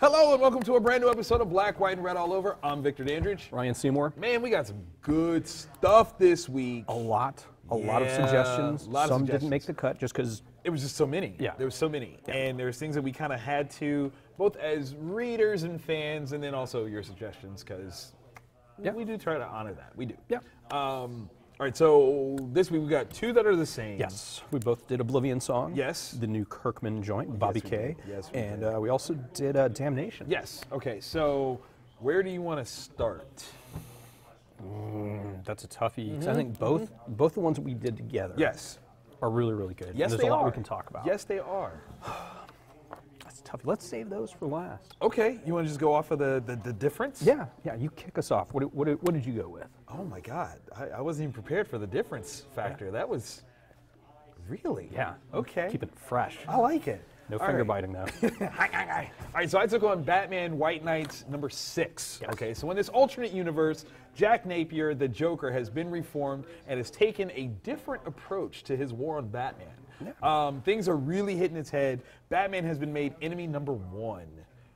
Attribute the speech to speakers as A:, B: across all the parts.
A: Hello and welcome to a brand new episode of Black, White, and Red All Over. I'm Victor Dandridge.
B: Ryan Seymore.
A: Man, we got some good stuff this week.
B: A lot of suggestions. Some didn't make the cut just because
A: it was just so many.
B: Yeah.
A: There was so many.
B: Yeah.
A: And there's things that we kind of had to, both as readers and fans, and then also your suggestions, because we do try to honor that. We do.
B: Yeah.
A: All right, so this week we got two that are the same.
B: Yes, we both did Oblivion Song.
A: Yes.
B: The new Kirkman joint, Bobby
A: we
B: K.
A: did. Yes, we
B: and
A: did.
B: we also did Damnation.
A: Yes. Okay, so where do you want to start?
B: That's a toughie. 'Cause I think both the ones that we did together
A: Yes.
B: are really, really good.
A: Yes,
B: and
A: they
B: there's a lot
A: are.
B: we can talk about.
A: Yes, they are.
B: That's a toughie. Let's save those for last.
A: Okay, you want to just go off of the difference?
B: Yeah, you kick us off. What did you go with?
A: Oh my God, I wasn't even prepared for the difference factor. That was really?
B: Yeah.
A: Okay.
B: Keep it fresh.
A: I like it.
B: No
A: All
B: finger
A: right.
B: biting now.
A: All right, so I took on Batman White Knight number 6.
B: Yes.
A: Okay, so in this alternate universe, Jack Napier, the Joker, has been reformed and has taken a different approach to his war on Batman.
B: Yeah.
A: Things are really hitting its head. Batman has been made enemy number 1,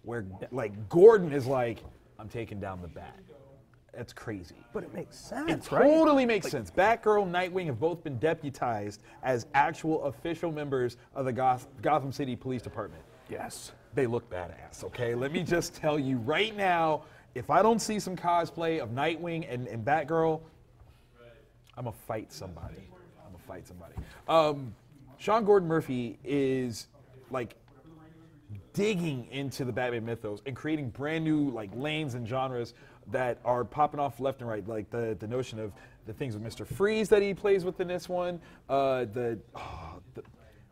A: where like Gordon is like, I'm taking down the Bat. That's crazy.
B: But it makes sense,
A: It
B: right?
A: totally makes sense. Batgirl, Nightwing have both been deputized as actual official members of the Gotham City Police Department.
B: Yes.
A: They look badass, okay? Let me just tell you right now, if I don't see some cosplay of Nightwing and Batgirl, I'm gonna fight somebody. Sean Gordon Murphy is like digging into the Batman mythos and creating brand new like lanes and genres that are popping off left and right, like the notion of the things with Mr. Freeze that he plays with in this one, the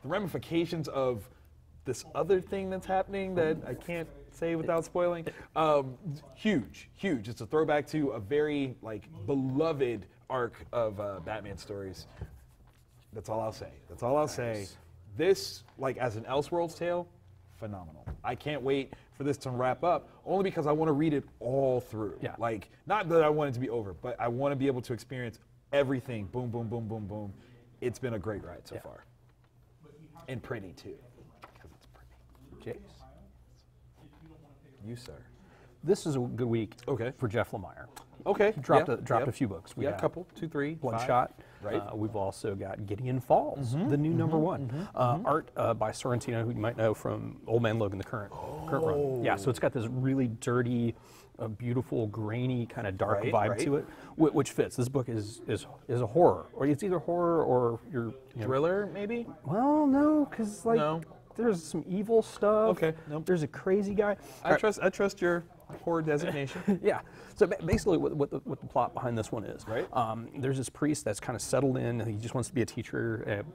A: ramifications of this other thing that's happening that I can't say without spoiling. Huge. It's a throwback to a very like beloved arc of Batman stories. That's all I'll say. This, like as an Elseworlds tale, phenomenal. I can't wait for this to wrap up, only because I want to read it all through.
B: Yeah.
A: Like, not that I want it to be over, but I want to be able to experience everything. Boom, boom, boom, boom, boom. It's been a great ride so far. And pretty, too. Because it's pretty.
B: Jace.
A: You, sir.
B: This is a good week for Jeff Lemire.
A: Okay.
B: Dropped a few books. We
A: got
B: got
A: a couple, 2, 3,
B: One
A: 5.
B: Shot.
A: Right.
B: We've also got Gideon Falls, the new number 1. Art by Sorrentino, who you might know from Old Man Logan, the current run. Yeah, so it's got this really dirty, beautiful, grainy, kind of dark vibe to it, which fits. This book is a horror, or it's either horror or
A: Thriller, maybe?
B: Well, no, because like there's some evil stuff.
A: Okay, nope.
B: There's a crazy guy.
A: I trust your horror designation.
B: Yeah. So basically, what the plot behind this one is,
A: Right.
B: There's this priest that's kind of settled in. He just wants to be a teacher.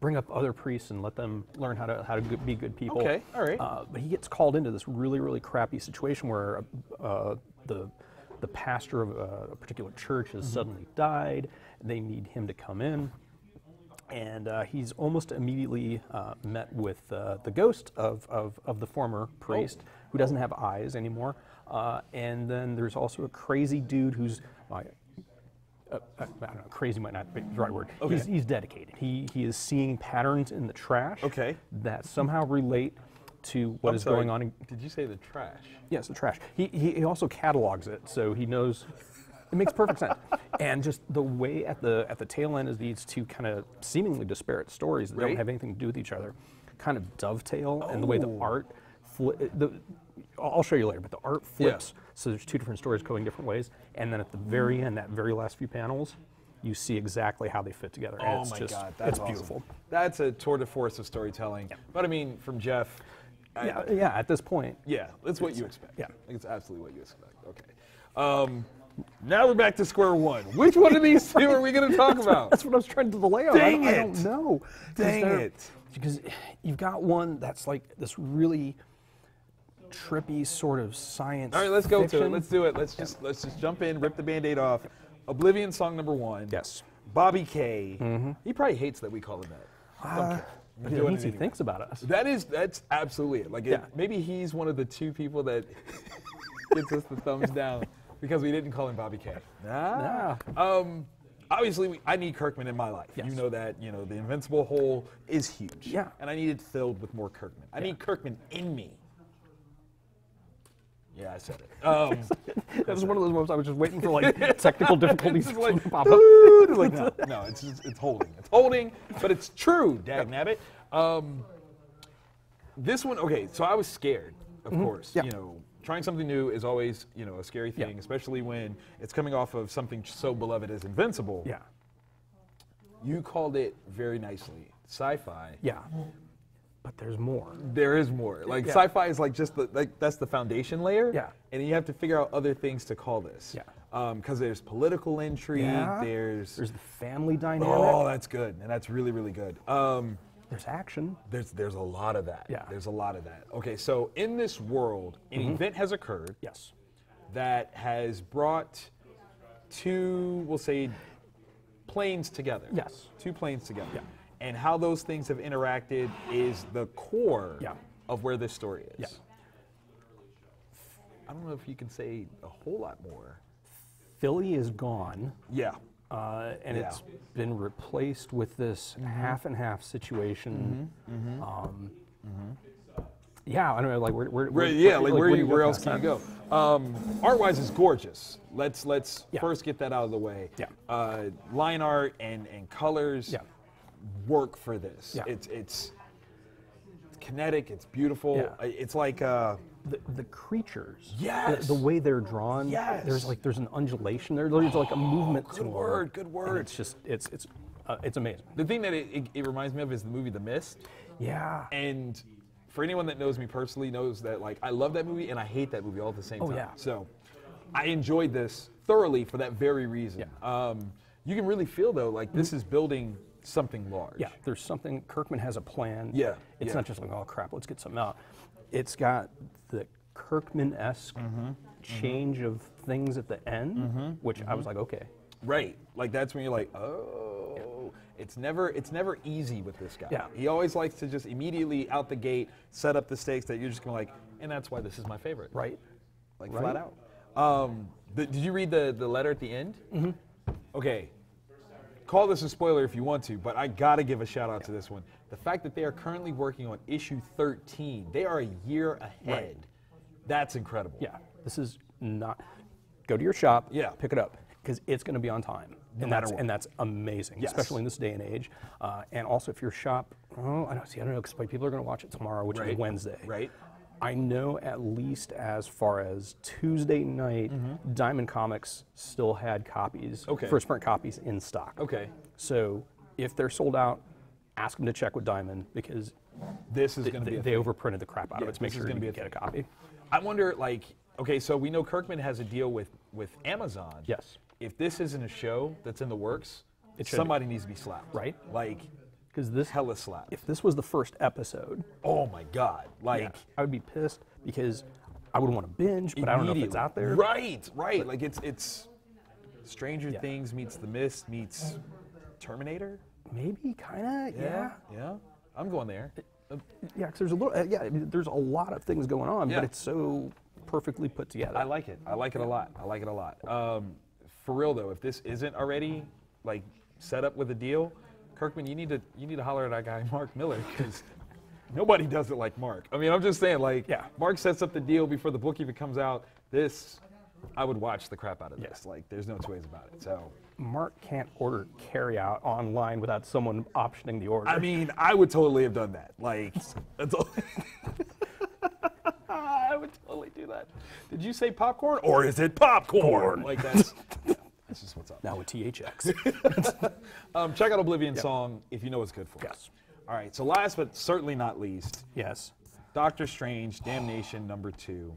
B: Bring up other priests and let them learn how to be good people.
A: Okay. All right.
B: But he gets called into this really, really crappy situation where the pastor of a particular church has suddenly died. They need him to come in. And he's almost immediately met with the ghost of the former priest, who doesn't have eyes anymore. And then there's also a crazy dude who's, I don't know, crazy might not be the right word.
A: Okay.
B: He's dedicated. He is seeing patterns in the trash that somehow relate to what is going on.
A: Did you say the trash?
B: Yes, the trash. He also catalogs it, so he knows. It makes perfect sense. And just the way at the tail end of these two kind of seemingly disparate stories that don't have anything to do with each other kind of dovetail, and the way the art, I'll show you later, but the art flips. So there's two different stories going different ways. And then at the very end, that very last few panels, you see exactly how they fit together. And it's just,
A: God, that's
B: it's beautiful.
A: That's a tour de force of storytelling. Yeah. But I mean, from Jeff.
B: Yeah, at this point.
A: Yeah, that's what you expect.
B: Yeah.
A: It's absolutely what you expect. Okay. Now we're back to square one. Which one of these two are we going to talk about?
B: That's what I was trying to delay on.
A: Dang
B: I don't know.
A: Dang it.
B: Because you've got one that's like this really trippy sort of science.
A: All right, let's go
B: fiction.
A: to it. Let's do it. Let's just jump in, rip the Band-Aid off. Oblivion Song number 1.
B: Yes.
A: Bobby K. He probably hates that we call him that.
B: But it means he thinks about us.
A: That's absolutely it. Like maybe he's one of the 2 people that gets us the thumbs down because we didn't call him Bobby K. Obviously, I need Kirkman in my life.
B: Yes.
A: You know that. You know the Invincible hole is huge.
B: Yeah.
A: And I need it filled with more Kirkman. I need Kirkman in me. Yeah, I said it.
B: That was one of those moments I was just waiting for like technical difficulties
A: It's
B: to
A: like,
B: pop up.
A: it's like no, it's holding. It's holding, but it's true, dagnabbit. This one, okay, so I was scared, of course.
B: Yeah.
A: You know, trying something new is always, you know, a scary thing, especially when it's coming off of something so beloved as Invincible.
B: Yeah.
A: You called it very nicely, sci-fi.
B: Yeah. But there's more.
A: There is more. Like sci-fi is like just that's the foundation layer.
B: Yeah.
A: And you have to figure out other things to call this.
B: Yeah.
A: Because there's political intrigue.
B: Yeah.
A: There's
B: the family dynamic.
A: oh, that's good, and that's really really good.
B: There's action.
A: There's a lot of that.
B: Yeah.
A: There's a lot of that. Okay, so in this world, an event has occurred
B: Yes.
A: that has brought two, we'll say, planes together.
B: Yes.
A: Two planes together.
B: Yeah.
A: And how those things have interacted is the core
B: Yeah.
A: of where this story is.
B: Yeah.
A: I don't know if you can say a whole lot more.
B: Philly is gone.
A: Yeah.
B: And it's been replaced with this half and half situation. Yeah, I don't know. Like
A: where else can you go? Art-wise, is gorgeous. Let's first get that out of the way.
B: Yeah.
A: Line art and colors work for this.
B: Yeah.
A: It's kinetic. It's beautiful.
B: Yeah.
A: It's like
B: the creatures.
A: Yes.
B: The way they're drawn.
A: Yes.
B: There's an undulation there. There's like a movement to
A: good
B: them.
A: word. Good word.
B: And it's just it's amazing.
A: The thing that it reminds me of is the movie The Mist.
B: Yeah.
A: And for anyone that knows me personally knows that like I love that movie and I hate that movie all at the same time.
B: yeah.
A: So I enjoyed this thoroughly for that very reason.
B: Yeah.
A: You can really feel though like this is building something large.
B: Yeah, there's something. Kirkman has a plan.
A: Yeah,
B: It's
A: yeah.
B: not just like, oh crap, let's get something out. It's got the Kirkman-esque change of things at the end, which I was like, okay.
A: Right. Like that's when you're like, oh, it's never easy with this guy.
B: Yeah.
A: He always likes to just immediately out the gate set up the stakes that you're just gonna like, and that's why this is my favorite.
B: Right.
A: Like
B: Right.
A: flat out. Did you read the letter at the end? Okay. Call this a spoiler if you want to, but I gotta give a shout out to this one. The fact that they are currently working on issue 13, they are a year ahead.
B: Right.
A: That's incredible.
B: Yeah, this is not. Go to your shop.
A: Yeah.
B: Pick it up because it's going to be on time.
A: No matter what.
B: And that's amazing,
A: Yes.
B: especially in this day and age. And also, if your shop, I don't know, because people are going to watch it tomorrow, which
A: Right.
B: is Wednesday.
A: Right.
B: I know at least as far as Tuesday night, Diamond Comics still had copies,
A: Okay.
B: first print copies in stock.
A: Okay.
B: So if they're sold out, ask them to check with Diamond because
A: This is gonna be a
B: they
A: thing.
B: overprinted the crap out of it to make
A: this is
B: sure you
A: gonna be a
B: get a
A: thing.
B: copy.
A: I wonder, like, okay, so we know Kirkman has a deal with Amazon.
B: Yes.
A: If this isn't a show that's in the works,
B: It should
A: somebody needs to be slapped.
B: Right.
A: Like,
B: Because this
A: hella slapped.
B: if this was the first episode,
A: Oh my God. Like,
B: I would be pissed because I would want to binge, but I don't know if it's
A: immediately.
B: out there.
A: Right, right. Like it's Stranger Things meets The Mist meets Terminator.
B: Maybe, kind of, yeah.
A: Yeah. I'm going there.
B: Yeah, because there's a little, there's a lot of things going on,
A: Yeah.
B: but it's so perfectly put together.
A: I like it. I like it a lot. I like it a lot. For real though, if this isn't already like set up with a deal, Kirkman, you need to holler at that guy Mark Miller because nobody does it like Mark. I mean, I'm just saying, like, Mark sets up the deal before the book even comes out. I would watch the crap out of this. Like, there's no two ways about it. So.
B: Mark can't order carry out online without someone optioning the order.
A: I mean, I would totally have done that. Like, that's all. I would totally do that. Did you say popcorn or is it popcorn? Like that's just what's up.
B: Now with THX.
A: Check out Oblivion Song if you know what's good for.
B: Yes.
A: All right. So last but certainly not least,
B: Yes.
A: Doctor Strange, Damnation #2.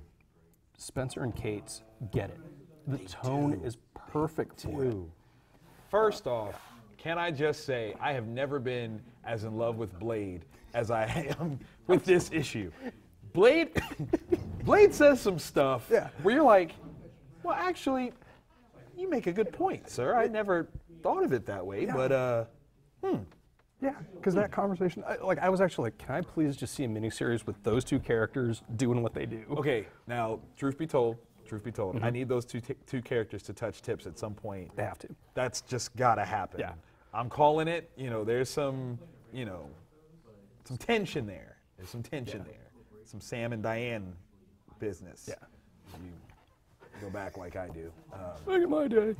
B: Spencer and Kate's get it. The tone is perfect for it.
A: First off, can I just say I have never been as in love with Blade as I am with this issue. Blade says some stuff where you're like, well, actually, you make a good point, sir. I never thought of it that way, but
B: Yeah, because that conversation, I was actually like, can I please just see a miniseries with those two characters doing what they do?
A: Okay, now, truth be told, I need those two characters to touch tips at some point.
B: They have to.
A: That's just gotta happen.
B: Yeah.
A: I'm calling it. There's some, some tension there. There's some tension there. Some Sam and Diane business.
B: Yeah.
A: you go back like I do.
B: Back in my day.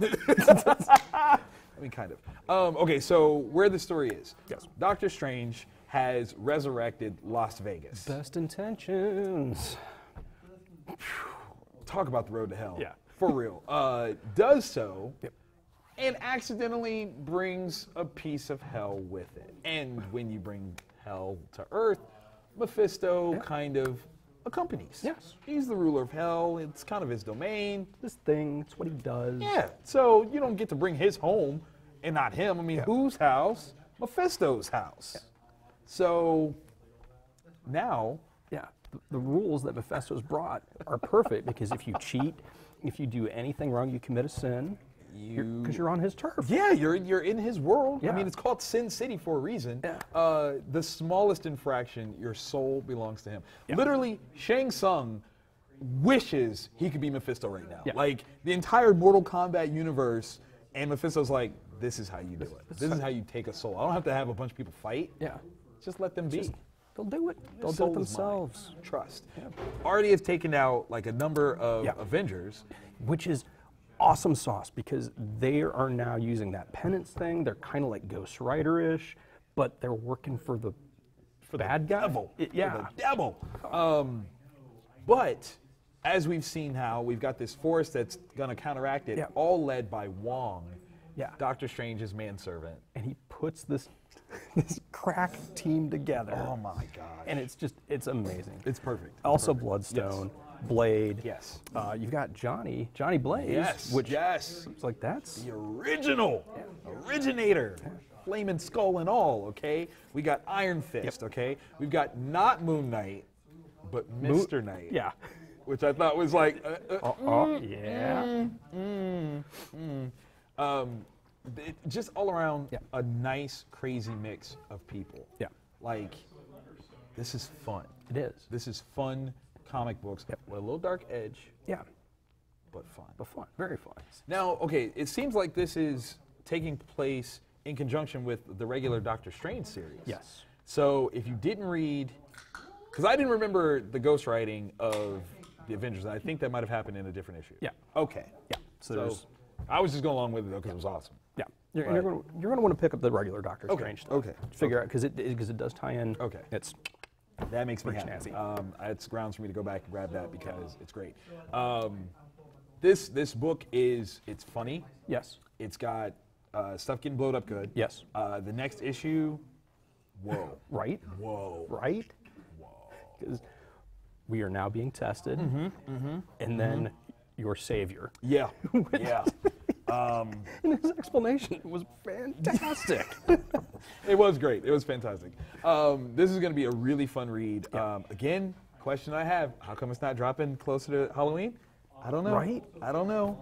A: I mean, kind of. Okay, so where the story is.
B: Yes.
A: Doctor Strange has resurrected Las Vegas.
B: Best intentions.
A: Talk about the road to hell.
B: Yeah.
A: For real. Does so.
B: Yep.
A: And accidentally brings a piece of hell with it. And when you bring hell to Earth, Mephisto kind of accompanies.
B: Yes.
A: He's the ruler of hell. It's kind of his domain.
B: This thing, it's what he does.
A: Yeah. So you don't get to bring his home and not him. I mean, whose house? Mephisto's house. Yeah. So now...
B: Yeah. The rules that Mephisto's brought are perfect because if you cheat, if you do anything wrong, you commit a sin. Because you're on his turf.
A: Yeah, you're in his world.
B: Yeah.
A: I mean, it's called Sin City for a reason.
B: Yeah.
A: The smallest infraction, your soul belongs to him.
B: Yeah.
A: Literally, Shang Tsung wishes he could be Mephisto right now.
B: Yeah.
A: Like, the entire Mortal Kombat universe, and Mephisto's like, this is how you do it. This is how you take a soul. I don't have to have a bunch of people fight.
B: Yeah.
A: Just let them be.
B: They'll do it. They'll do
A: Soul
B: it
A: is mine.
B: themselves.
A: Trust.
B: Yeah.
A: Already have taken out like a number of Avengers.
B: Which is awesome sauce because they are now using that penance thing. They're kind of like Ghost Rider-ish, but they're working for the bad guy.
A: Devil. For
B: Yeah.
A: the devil. But as we've seen how we've got this force that's going to counteract it,
B: Yeah.
A: all led by Wong,
B: Yeah.
A: Doctor Strange's manservant.
B: And he puts this crack team together.
A: Oh my God.
B: And it's amazing.
A: It's perfect.
B: Also Bloodstone, Blade.
A: Yes.
B: You've got Johnny Blaze.
A: Yes.
B: Which
A: yes.
B: it's like that's
A: The original. Originator. Flaming Skull and all, okay? We got Iron Fist, okay? We've got not Moon Knight, but Mr. Knight.
B: yeah.
A: Which I thought was like,
B: Yeah.
A: just all around a nice, crazy mix of people.
B: Yeah.
A: Like, this is fun.
B: It is.
A: This is fun comic books with a little dark edge,
B: Yeah.
A: but fun.
B: But fun. Very fun.
A: Now, okay, it seems like this is taking place in conjunction with the regular Doctor Strange series.
B: Yes.
A: So if you didn't read, because I didn't remember the ghostwriting of the Avengers, and I think that might have happened in a different issue.
B: Yeah.
A: Okay.
B: Yeah.
A: So I was just going along with it though because it was awesome.
B: Yeah. You're
A: Right.
B: going to want to pick up the regular Doctor
A: Okay,
B: Strange stuff.
A: okay,
B: To figure out because it does tie in.
A: Okay.
B: It's
A: That makes me
B: Pretty
A: happy.
B: snazzy.
A: It's grounds for me to go back and grab that because it's great. This book it's funny.
B: yes.
A: It's got stuff getting blowed up good.
B: Yes.
A: The next issue, whoa,
B: Right.
A: whoa,
B: Right. Because we are now being tested, and then your savior.
A: yeah, yeah.
B: And his explanation was fantastic.
A: It was great. It was fantastic. This is going to be a really fun read. Again, question I have: how come it's not dropping closer to Halloween? I don't know.
B: Right?
A: I don't know.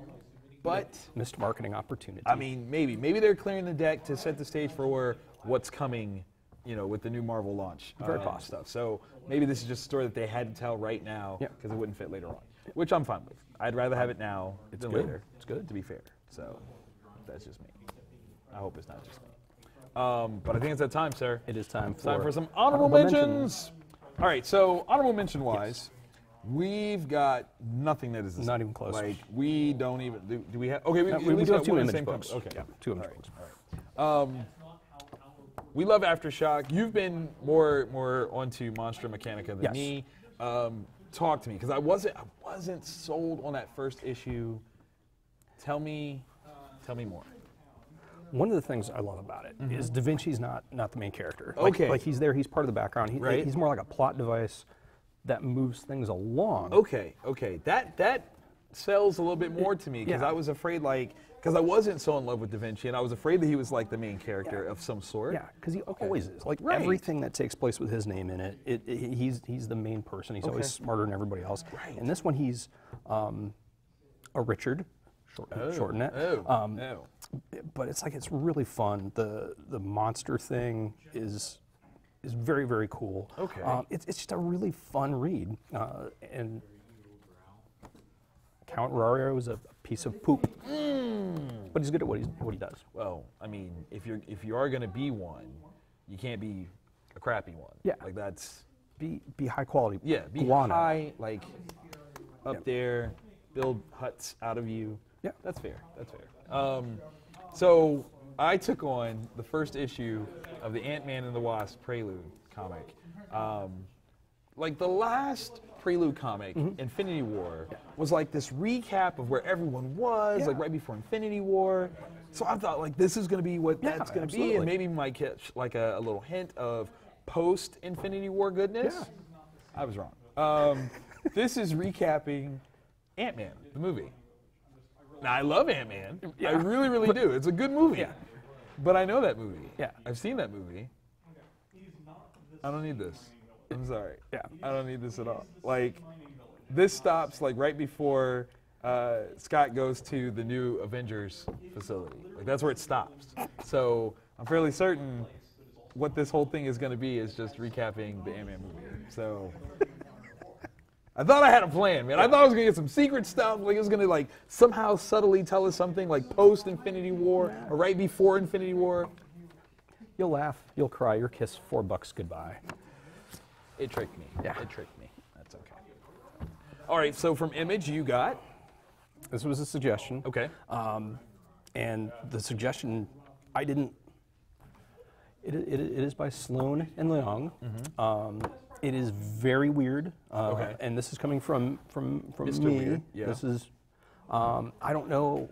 A: But
B: Missed marketing opportunity.
A: I mean, maybe they're clearing the deck to set the stage for what's coming. You know, with the new Marvel launch.
B: Very possible.
A: Stuff. So maybe this is just a story that they had to tell right now
B: Yeah.
A: because it wouldn't fit later on, which I'm fine with. I'd rather have it now than
B: good.
A: later.
B: It's good.
A: To be fair. So that's just me. I hope it's not just me. But I think it's that time, sir.
B: it is time
A: It's time
B: for
A: for some honorable mentions. All right, so honorable mention wise, we've got nothing that is the
B: Not
A: same.
B: even close.
A: Like we don't even do we have? Okay, we
B: We
A: least
B: do have
A: got
B: two
A: one of the
B: image
A: same
B: books.
A: comics. Okay,
B: Yeah, two image books.
A: all right. We love Aftershock. You've been more onto Monstro Mechanica than
B: Yes.
A: me. Talk to me because I wasn't sold on that first issue. Tell me more.
B: One of the things I love about it is Da Vinci's not the main character.
A: Okay.
B: Like he's there, he's part of the background.
A: Right.
B: He's more like a plot device that moves things along.
A: Okay. That sells a little bit more to me because
B: Yeah.
A: I was afraid because I wasn't so in love with Da Vinci and I was afraid that he was like the main character of some sort.
B: Yeah, because he always is. Like
A: Right.
B: everything that takes place with his name in it, he's the main person. He's always smarter than everybody else.
A: Right.
B: And this one, he's a Richard, shorten it.
A: Oh.
B: But it's really fun. The monster thing is very, very cool.
A: Okay.
B: It's just a really fun read. And Count Rario is a piece of poop, but he's good at what he does.
A: Well, I mean, if you are going to be one, you can't be a crappy one.
B: Yeah.
A: Like that's
B: Be high quality.
A: be
B: Guano.
A: high like up there, build huts out of you.
B: Yeah.
A: That's fair. That's fair. So I took on the first issue of the Antman and the Wasp Prelude comic. Like the last Prelude comic, Infinity War, was like this recap of where everyone was, like right before Infinity War. So I thought like this is going to be what that's going to be, and maybe we might catch like a little hint of post-Infinity War goodness.
B: Yeah.
A: I was wrong. This is recapping Ant-Man, the movie. Now, I love Ant-Man.
B: Yeah.
A: I really, really do. It's a good movie.
B: Yeah.
A: But I know that movie.
B: Yeah.
A: I've seen that movie. I don't need this. I'm sorry.
B: Yeah.
A: I don't need this at all. Like, this stops like right before Scott goes to the new Avengers facility. Like, that's where it stops. So I'm fairly certain what this whole thing is going to be is just recapping the Ant-Man movie. So I thought I had a plan, man. I thought I was going to get some secret stuff. Like, it was going to, like, somehow subtly tell us something, like, post-Infinity War or right before Infinity War.
B: You'll laugh, you'll cry, you'll kiss $4 goodbye.
A: It tricked me.
B: Yeah.
A: It tricked me. That's okay. All right, so from Image, you got?
B: This was a suggestion.
A: Okay.
B: And the suggestion, I didn't. It is by Sloan and Leong. It is very weird.
A: Okay.
B: And this is coming from
A: Mr.
B: me.
A: Weird, yeah.
B: This is. I don't know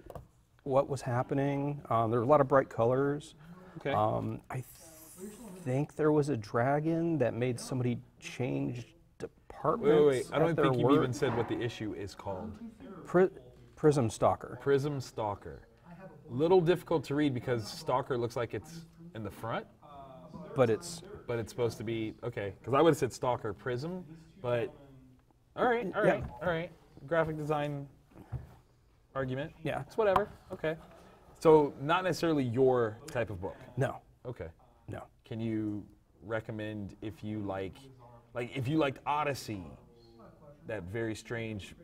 B: what was happening. There were a lot of bright colors.
A: Okay.
B: I think there was a dragon that made somebody change departments.
A: Wait. I don't
B: at
A: think
B: their
A: you've
B: work.
A: even said what the issue is called.
B: Prism Stalker.
A: Prism Stalker. Little difficult to read because Stalker looks like it's in the front,
B: But it's.
A: but it's supposed to be, okay, because I would have said Stalker Prism, but all right. Graphic design argument.
B: Yeah.
A: It's whatever. Okay. So not necessarily your type of book.
B: No.
A: Okay.
B: No.
A: Can you recommend if you if you liked Odyssey, that very strange,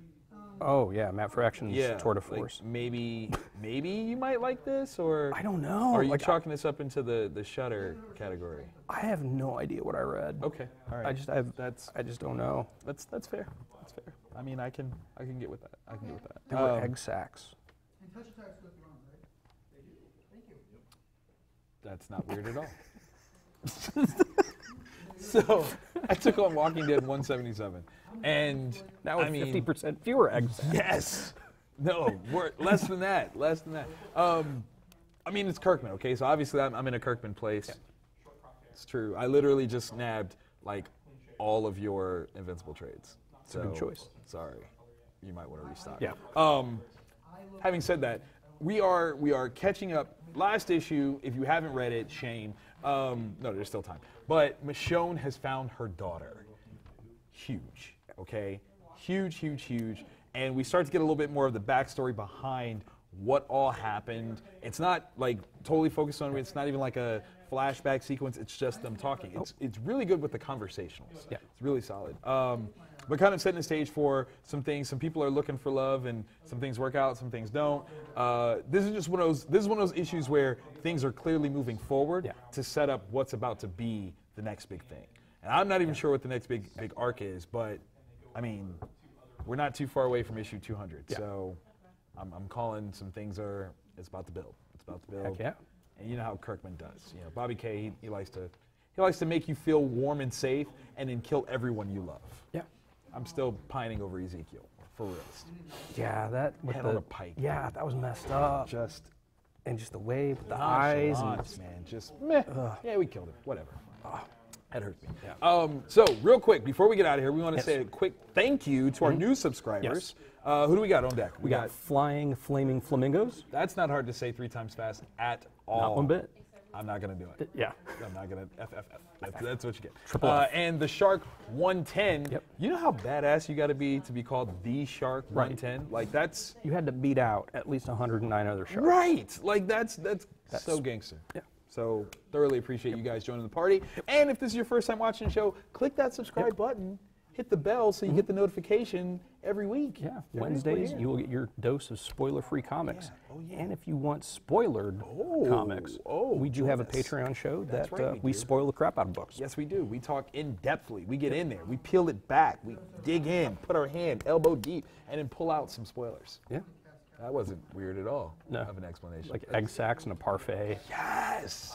B: Oh yeah, Map for Action's tour de
A: like
B: force.
A: maybe you might like this, or
B: I don't know.
A: are you
B: Like,
A: chalking this up into the Shudder category?
B: I have no idea what I read.
A: Okay, all right.
B: I just don't know.
A: That's fair. That's fair. I mean, I can get with that. I can get with that.
B: There were egg sacs.
A: That's not weird at all. So I took on Walking Dead 177, and
B: Now with 50% fewer egg sacs.
A: yes, no, less than that, less than that. I mean, it's Kirkman, okay? So obviously I'm in a Kirkman place. Yeah. It's true. I literally just nabbed like all of your Invincible trades.
B: It's a good choice.
A: Sorry, you might want to restock.
B: Yeah.
A: Having said that, we are catching up. Last issue, if you haven't read it, shame. No, there's still time. But Michonne has found her daughter. Huge, okay? Huge. And we start to get a little bit more of the backstory behind what all happened. It's not like totally focused on it. It's not even like a flashback sequence. It's just them talking. It's really good with the conversationals.
B: Yeah.
A: It's really solid. But kind of setting the stage for some things. Some people are looking for love, and some things work out, some things don't. This is one of those issues where things are clearly moving forward to set up what's about to be the next big thing. And I'm not even sure what the next big arc is, but I mean, we're not too far away from issue 200.
B: Yeah.
A: So I'm calling some things it's about to build. It's about to build.
B: Heck yeah.
A: And you know how Kirkman does. You know, Bobby K. He likes to make you feel warm and safe, and then kill everyone you love.
B: Yeah.
A: I'm still pining over Ezekiel, for real.
B: Yeah, that with
A: Head on a pike.
B: Yeah, that was messed up.
A: Just
B: And just the way with the eyes and
A: nonchalance, man. Just meh. Yeah, we killed him. Whatever. That hurts me.
B: Yeah.
A: So real quick, before we get out of here, we want to say a quick thank you to our new subscribers. Who do we got on deck?
B: we got flying flaming flamingos.
A: That's not hard to say 3 times fast at all.
B: Not one bit.
A: I'm not going to do it.
B: Yeah.
A: I'm not going to FFF. That's what you get.
B: Triple F.
A: And the Shark 110.
B: Yep.
A: You know how badass you got to be called the Shark 110? Like that's
B: You had to beat out at least 109 other sharks.
A: right. Like that's so gangster.
B: Yeah.
A: So thoroughly appreciate you guys joining the party. And if this is your first time watching the show, click that subscribe button. hit the bell so you get the notification every week.
B: Yeah,
A: Every week we're
B: Wednesdays
A: here.
B: you will get your dose of spoiler-free comics.
A: Yeah. Oh, yeah.
B: And if you want spoilered comics, we do have a
A: join us.
B: Patreon show
A: That's
B: that
A: right,
B: we
A: we do.
B: spoil the crap out of books.
A: Yes, we do. We talk in-depthly. We get in there. We peel it back. We dig in, put our hand elbow deep, and then pull out some spoilers.
B: Yeah.
A: That wasn't weird at all
B: No.
A: of an explanation.
B: Like egg sacks and a parfait.
A: Yes.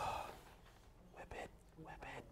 B: Whip it, whip it.